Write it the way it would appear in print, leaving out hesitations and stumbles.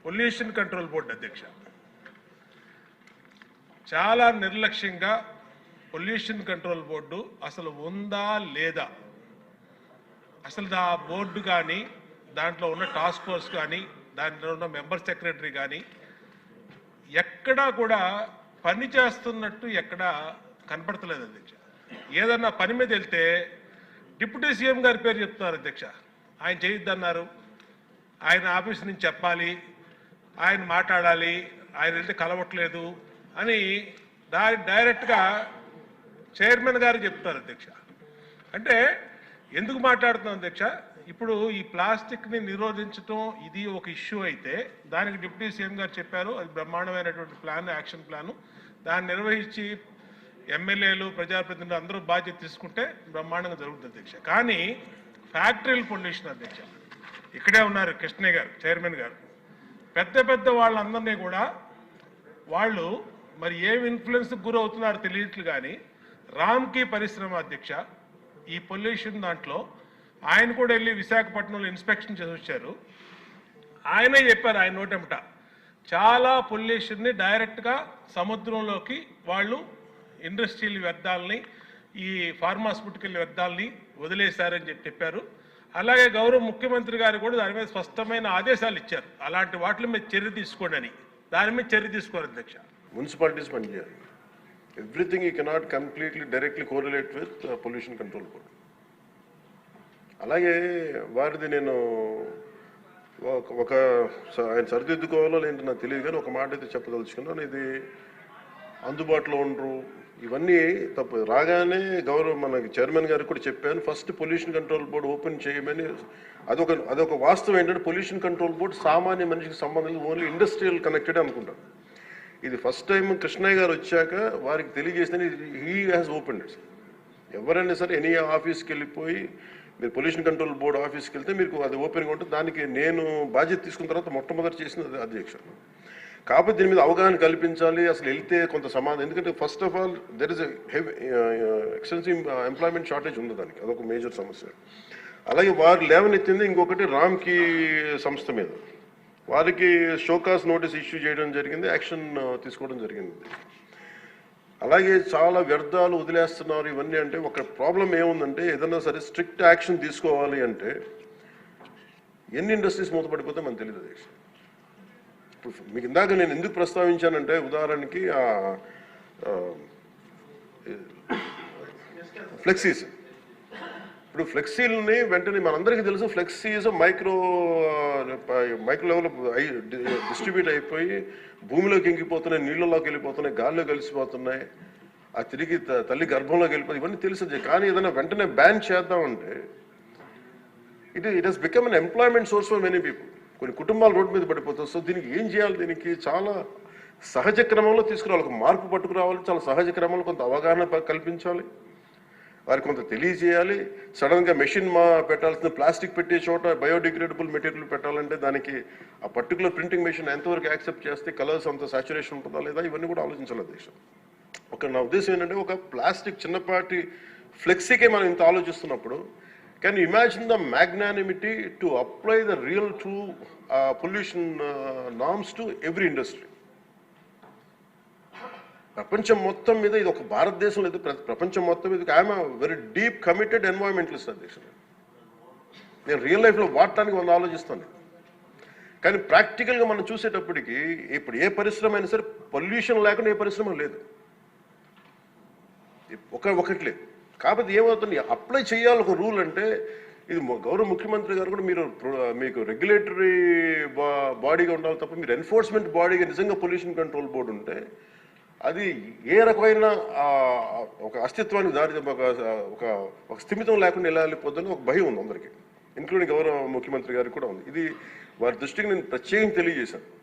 Pollution control board అధ్యక్ష చాలా నిర్లక్ష్యంగా పొల్యూషన్ కంట్రోల్ బోర్డు అసలు ఉందా లేదా, అసలు ఆ బోర్డు కానీ దాంట్లో ఉన్న టాస్క్ ఫోర్స్ కానీ దాంట్లో ఉన్న మెంబర్ సెక్రటరీ కానీ ఎక్కడా కూడా పని చేస్తున్నట్టు ఎక్కడా కనపడతలేదు అధ్యక్ష. ఏదన్నా పని మీద వెళ్తే డిప్యూటీ సీఎం గారి పేరు చెప్తున్నారు అధ్యక్ష. ఆయన చేయొద్దన్నారు, ఆయన ఆఫీస్ నుంచి చెప్పాలి, ఆయన మాట్లాడాలి, ఆయన వెళ్తే కలవట్లేదు అని డైరెక్ట్గా చైర్మన్ గారు చెప్తారు అధ్యక్ష. అంటే ఎందుకు మాట్లాడుతున్నాం అధ్యక్ష, ఇప్పుడు ఈ ప్లాస్టిక్ని నిరోధించడం ఇది ఒక ఇష్యూ అయితే దానికి డిప్యూటీ సీఎం గారు చెప్పారు, అది బ్రహ్మాండమైనటువంటి ప్లాన్, యాక్షన్ ప్లాను. దాన్ని నిర్వహించి ఎమ్మెల్యేలు ప్రజాప్రతినిధులు అందరూ బాధ్యత తీసుకుంటే బ్రహ్మాండంగా జరుగుతుంది అధ్యక్ష. కానీ ఫ్యాక్టరీల పొల్యూషన్ అధ్యక్ష, ఇక్కడే ఉన్నారు కృష్ణయ్య గారు చైర్మన్ గారు, పెద్ద పెద్ద వాళ్ళందరినీ కూడా వాళ్ళు మరి ఏం ఇన్ఫ్లుయెన్స్కి గురవుతున్నారో తెలియట్లు. కానీ రామ్కి పరిశ్రమ అధ్యక్ష ఈ పొల్యూషన్ దాంట్లో ఆయన కూడా వెళ్ళి విశాఖపట్నంలో ఇన్స్పెక్షన్ చేసి వచ్చారు. ఆయనే చెప్పారు ఆయన నోటెమట చాలా పొల్యూషన్ని డైరెక్ట్గా సముద్రంలోకి వాళ్ళు ఇండస్ట్రియల్ వ్యర్థాలని ఈ ఫార్మాస్యూటికల్ వ్యర్థాలని వదిలేశారని చెప్పారు. అలాగే గౌరవ ముఖ్యమంత్రి గారు కూడా దాని మీద స్పష్టమైన ఆదేశాలు ఇచ్చారు, అలాంటి వాటి మీద చర్య తీసుకోండి అని. దాని మీద చర్య తీసుకోరు అధ్యక్ష. మున్సిపాలిటీస్ పనిచేయాలి. Everything you cannot completely directly correlate with pollution control board. అలాగే వారిది నేను ఆయన సరిదిద్దుకోవాలో లేదంటే నాకు తెలియదు, కానీ ఒక మాట అయితే చెప్పదలుచుకున్నాను. ఇది అందుబాటులో ఉండరు, ఇవన్నీ తప్పు. రాగానే మనకి చైర్మన్ గారికి కూడా చెప్పాను, first pollution control board open చేయమని. అదొక వాస్తవం ఏంటంటే పొల్యూషన్ కంట్రోల్ బోర్డు సామాన్య మనిషికి సంబంధం ఓన్లీ ఇండస్ట్రియల్ కనెక్టెడ్ అనుకుంటాను. ఇది ఫస్ట్ టైం కృష్ణయ్య గారు వచ్చాక వారికి తెలియజేసిన హీ హ్యాస్ ఓపెన్ ఇట్. ఎవరైనా సరే ఎనీ ఆఫీస్కి వెళ్ళిపోయి మీరు పొల్యూషన్ కంట్రోల్ బోర్డు ఆఫీస్కి వెళ్తే మీకు అది ఓపెన్గా ఉంటుంది. దానికి నేను బాధ్యత తీసుకున్న తర్వాత మొట్టమొదటి చేసిన అధ్యక్ష. కాకపోతే దీని మీద అవగాహన కల్పించాలి, అసలు వెళ్తే కొంత సమాధానం. ఎందుకంటే first of all there is extensive employment shortage ఉంది, దానికి అదొక మేజర్ సమస్య. అలాగే వారు లేవనెత్తింది ఇంకొకటి రామ్కి సంస్థ మీద, వారికి షోకాస్ నోటీస్ ఇష్యూ చేయడం జరిగింది, యాక్షన్ తీసుకోవడం జరిగింది. అలాగే చాలా వ్యర్థాలు వదిలేస్తున్నారు ఇవన్నీ. అంటే ఒక ప్రాబ్లం ఏముందంటే ఏదైనా సరే స్ట్రిక్ట్ యాక్షన్ తీసుకోవాలి అంటే ఎన్ని ఇండస్ట్రీస్ మూతపడిపోతే మనకు తెలియదు అధ్యక్ష. ఇప్పుడు మీకు ఇందాక నేను ఎందుకు ప్రస్తావించానంటే ఉదాహరణకి ఫ్లెక్సీస్. ఇప్పుడు ఫ్లెక్సీలని వెంటనే మనందరికీ తెలుసు, ఫ్లెక్సీస్ మైక్రో లెవెల్ డిస్ట్రిబ్యూట్ అయిపోయి భూమిలోకి ఇంకిపోతున్నాయి, నీళ్ళలోకి వెళ్ళిపోతున్నాయి, గాల్లో కలిసిపోతున్నాయి, ఆ తిరిగి తల్లి గర్భంలోకి వెళ్ళిపోతుంది, ఇవన్నీ తెలుసు. కానీ ఏదైనా వెంటనే బ్యాన్ చేద్దామంటే it has become an employment source for many people. కొన్ని కుటుంబాలు రోడ్డు మీద పడిపోతాయి. సో దీనికి ఏం చేయాలి? దీనికి చాలా సహజ క్రమంలో తీసుకురావాలి, ఒక మార్పు పట్టుకురావాలి, చాలా సహజ క్రమంలో కొంత అవగాహన కల్పించాలి, వారికి కొంత తెలియజేయాలి. సడన్గా మెషిన్ పెట్టాల్సిన ప్లాస్టిక్ పెట్టే చోట బయోడిగ్రేడబుల్ మెటీరియల్ పెట్టాలంటే దానికి ఆ పర్టికులర్ ప్రింటింగ్ మెషిన్ ఎంతవరకు యాక్సెప్ట్ చేస్తే కలర్స్ అంత సాచురేషన్ ఉంటుందా లేదా, ఇవన్నీ కూడా ఆలోచించాలి దేశం. నా ఉద్దేశం ఏంటంటే ఒక ప్లాస్టిక్ చిన్నపాటి ఫ్లెక్సీకే మనం ఇంత ఆలోచిస్తున్నప్పుడు can you imagine the magnanimity to apply the real true pollution norms to every industry. ప్రపంచం మొత్తం మీద ఇది ఒక భారతదేశం లేదు, ప్రపంచం మొత్తం మీద I'm very deep committed environmentalist అధ్యక్షుడు. నేను రియల్ లైఫ్లో వాడటానికి వంద ఆలోచిస్తాను. కానీ ప్రాక్టికల్గా మనం చూసేటప్పటికి ఇప్పుడు ఏ పరిశ్రమ అయినా సరే పొల్యూషన్ లేకుండా ఏ పరిశ్రమ లేదు, ఒకటి లేదు. కాకపోతే ఏమవుతుంది, అప్లై చేయాలి ఒక రూల్. అంటే ఇది గౌరవ ముఖ్యమంత్రి గారు కూడా మీకు రెగ్యులేటరీ బాడీగా ఉండాలి తప్ప మీరు ఎన్ఫోర్స్మెంట్ బాడీగా నిజంగా పొల్యూషన్ కంట్రోల్ బోర్డు ఉంటే అది ఏ రకమైన ఒక అస్తిత్వానికి దారి ఒక స్థిమితం లేకుండా ఎలా వెళ్ళిపోతుందని ఒక భయం ఉంది అందరికీ, ఇంక్లూడింగ్ గౌరవ ముఖ్యమంత్రి గారికి కూడా ఉంది. ఇది వారి దృష్టికి నేను ప్రత్యేకంగా తెలియజేశాను.